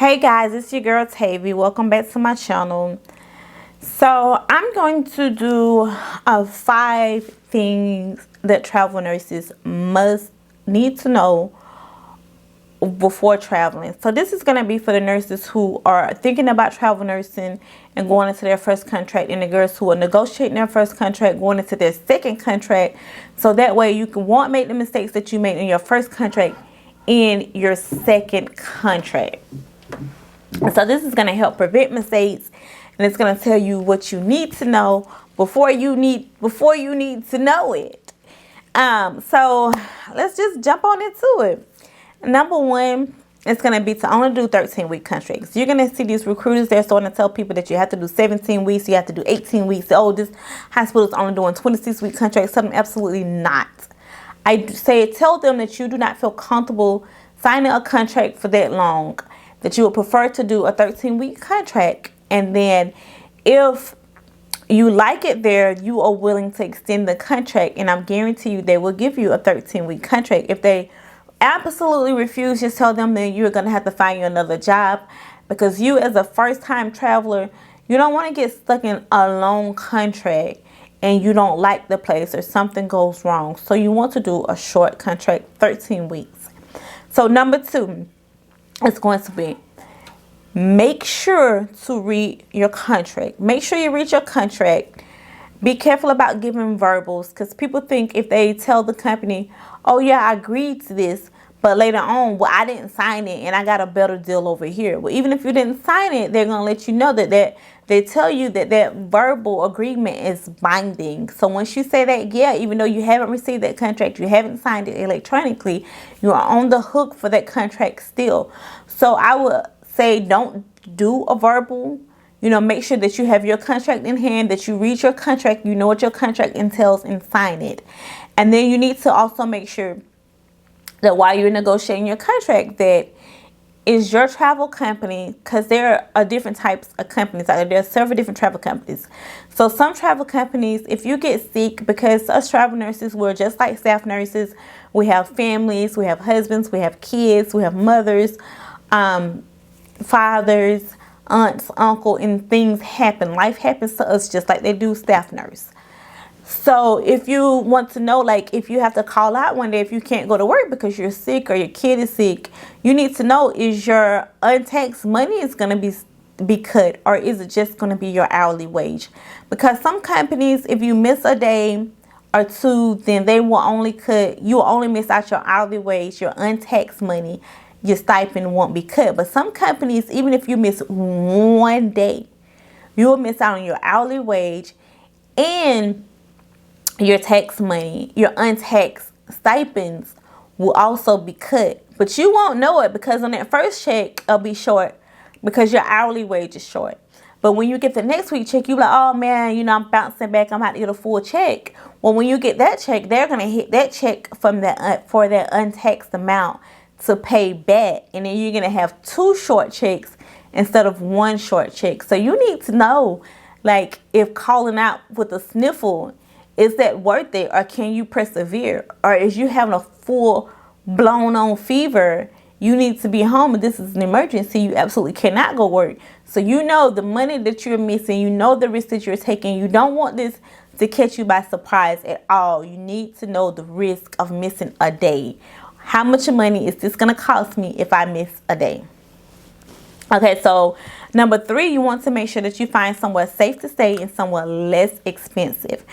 Hey guys, it's your girl Tavy. Welcome back to my channel. So I'm going to do 5 things that travel nurses must need to know before traveling. So this is going to be for the nurses who are thinking about travel nursing and going into their first contract, and the girls who are negotiating their first contract, going into their second contract. So that way you won't make the mistakes that you made in your first contract in your second contract. So this is going to help prevent mistakes, and it's going to tell you what you need to know before you need to know it. So let's just jump on into it. Number one, it's going to be to only do 13-week contracts. You're going to see these recruiters, they're starting to tell people that you have to do 17 weeks, you have to do 18 weeks. Oh, this hospital is only doing 26-week contracts. Tell them absolutely not. Tell them that you do not feel comfortable signing a contract for that long, that you would prefer to do a 13-week contract, and then if you like it there, you are willing to extend the contract, and I'm guarantee you they will give you a 13-week contract. If they absolutely refuse, just tell them that you're going to have to find you another job, because you as a first-time traveler, you don't want to get stuck in a long contract and you don't like the place or something goes wrong. So you want to do a short contract, 13 weeks. So number 2, it's going to be, make sure to read your contract. Make sure you read your contract. Be careful about giving verbals, because people think if they tell the company, oh yeah, I agreed to this, but later on, well, I didn't sign it and I got a better deal over here. Well, even if you didn't sign it, they're going to let you know that they tell you that verbal agreement is binding. So once you say that, yeah, even though you haven't received that contract, you haven't signed it electronically, you are on the hook for that contract still. So I would say don't do a verbal. Make sure that you have your contract in hand, that you read your contract, you know what your contract entails, and sign it. And then you need to also make sure that while you're negotiating your contract, that is your travel company, because there are different types of companies out there. There are several different travel companies. So some travel companies, if you get sick, because us travel nurses, we're just like staff nurses. We have families, we have husbands, we have kids, we have mothers, fathers, aunts, uncle, and things happen. Life happens to us just like they do staff nurse. So if you want to know, like if you have to call out one day, if you can't go to work because you're sick or your kid is sick, you need to know, is your untaxed money is going to be cut, or is it just going to be your hourly wage? Because some companies, if you miss a day or two, then they will only cut, you will only miss out your hourly wage, your untaxed money, your stipend won't be cut. But some companies, even if you miss one day, you will miss out on your hourly wage and your tax money. Your untaxed stipends will also be cut. But you won't know it, because on that first check, it'll be short because your hourly wage is short. But when you get the next week check, you're like, oh man, I'm bouncing back. I'm about to get a full check. Well, when you get that check, they're going to hit that check from for that untaxed amount to pay back. And then you're going to have 2 short checks instead of 1 short check. So you need to know, like, if calling out with a sniffle, is that worth it, or can you persevere? Or is you having a full blown on fever, you need to be home and this is an emergency, you absolutely cannot go work. So you know the money that you're missing, you know the risk that you're taking. You don't want this to catch you by surprise at all. You need to know the risk of missing a day. How much money is this going to cost me if I miss a day? Okay, so number 3, you want to make sure that you find somewhere safe to stay and somewhere less expensive.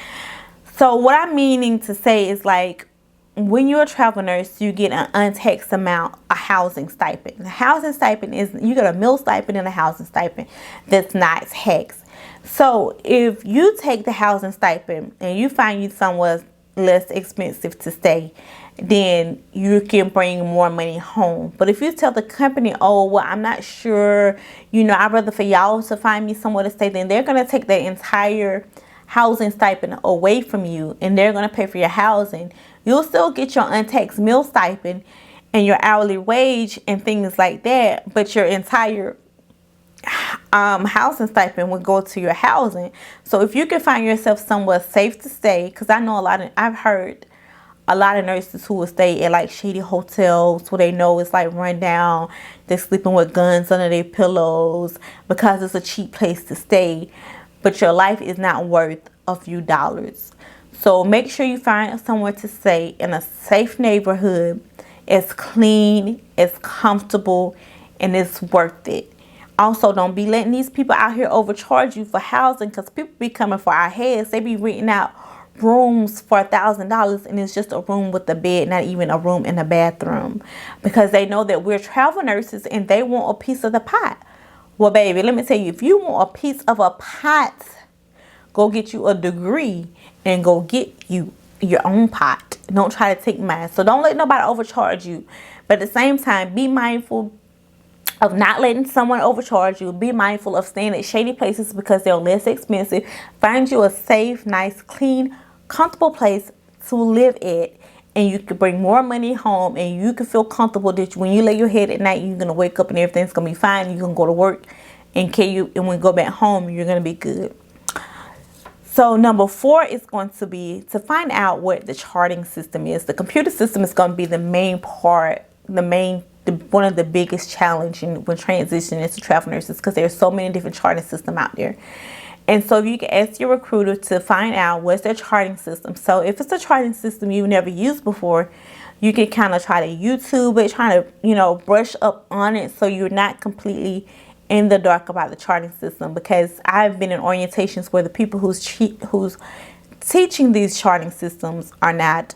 So what I'm meaning to say is, like, when you're a travel nurse, you get an untaxed amount, a housing stipend. The housing stipend is, you get a meal stipend and a housing stipend that's not taxed. So if you take the housing stipend and you find you somewhere less expensive to stay, then you can bring more money home. But if you tell the company, oh, well, I'm not sure, I'd rather for y'all to find me somewhere to stay, then they're going to take the entire housing stipend away from you, and they're going to pay for your housing. You'll still get your untaxed meal stipend and your hourly wage and things like that, but your entire housing stipend would go to your housing. So if you can find yourself somewhere safe to stay, because I know I've heard a lot of nurses who will stay at like shady hotels where they know it's like run down. They're sleeping with guns under their pillows because it's a cheap place to stay. But your life is not worth a few dollars. So make sure you find somewhere to stay in a safe neighborhood. It's clean, it's comfortable, and it's worth it. Also, don't be letting these people out here overcharge you for housing, because people be coming for our heads. They be renting out rooms for $1,000 and it's just a room with a bed, not even a room and a bathroom, because they know that we're travel nurses and they want a piece of the pot. Well, baby, let me tell you, if you want a piece of a pot, go get you a degree and go get you your own pot. Don't try to take mine. So don't let nobody overcharge you. But at the same time, be mindful of not letting someone overcharge you. Be mindful of staying at shady places because they're less expensive. Find you a safe, nice, clean, comfortable place to live at, and you can bring more money home, and you can feel comfortable that when you lay your head at night, you're gonna wake up and everything's gonna be fine. You're gonna go to work, and when you go back home, you're gonna be good. So number 4 is going to be to find out what the charting system is. The computer system is going to be the main part, one of the biggest challenges when transitioning into travel nurses, because there's so many different charting systems out there. And so you can ask your recruiter to find out what's their charting system. So if it's a charting system you've never used before, you can kind of try to YouTube it, try to, brush up on it so you're not completely in the dark about the charting system. Because I've been in orientations where the people who's teaching these charting systems are not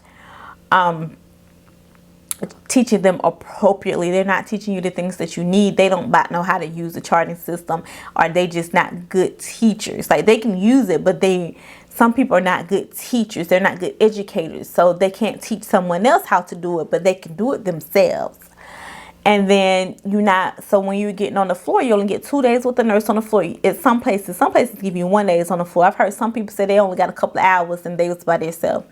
teaching them appropriately. They're not teaching you the things that you need. They don't know how to use the charting system, or they just not good teachers. Like, they can use it, but some people are not good teachers. They're not good educators, so they can't teach someone else how to do it, but they can do it themselves. And then so when you're getting on the floor, you only get 2 days with the nurse on the floor. At some places give you 1 day on the floor. I've heard some people say they only got a couple of hours and they was by themselves.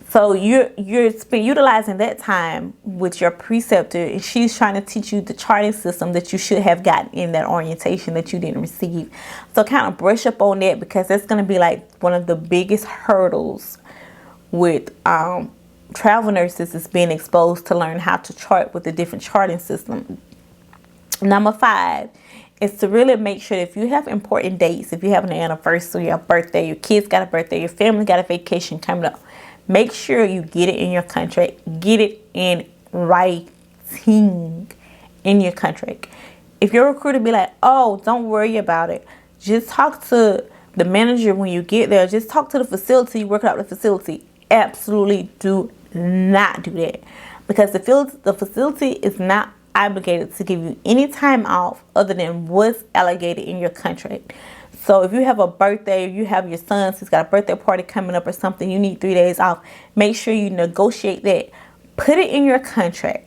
So you're utilizing that time with your preceptor, and she's trying to teach you the charting system that you should have gotten in that orientation that you didn't receive. So kind of brush up on that, because that's going to be like one of the biggest hurdles with travel nurses, is being exposed to learn how to chart with the different charting system. Number 5 is to really make sure that if you have important dates, if you have an anniversary, a birthday, your kids got a birthday, your family got a vacation coming up, make sure you get it in your contract. Get it in writing in your contract. If your recruiter be like, oh, don't worry about it, just talk to the manager when you get there. Just talk to the facility, work out the facility. Absolutely do not do that, because the facility is not obligated to give you any time off other than what's allocated in your contract. So if you have a birthday, you have your son's who's got a birthday party coming up or something, you need 3 days off, make sure you negotiate that. Put it in your contract,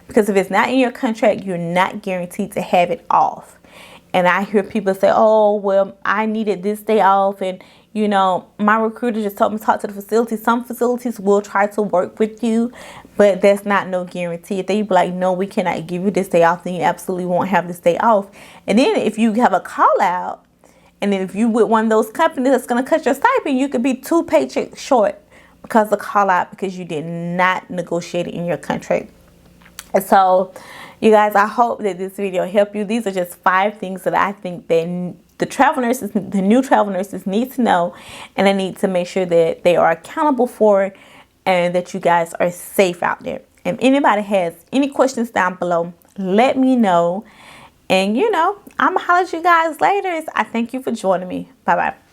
because if it's not in your contract, you're not guaranteed to have it off. And I hear people say, oh, well, I needed this day off, and my recruiter just told me to talk to the facility. Some facilities will try to work with you, but that's not no guarantee. If they be like, no, we cannot give you this day off, then you absolutely won't have this day off. And then if you have a call out, and then if you with one of those companies that's going to cut your stipend, you could be 2 paychecks short because of call out, because you did not negotiate it in your contract. And so, you guys, I hope that this video helped you. These are just 5 things that I think that the new travel nurses need to know, and they need to make sure that they are accountable for it, and that you guys are safe out there. If anybody has any questions down below, let me know. And I'm gonna holler at you guys later. I thank you for joining me. Bye bye.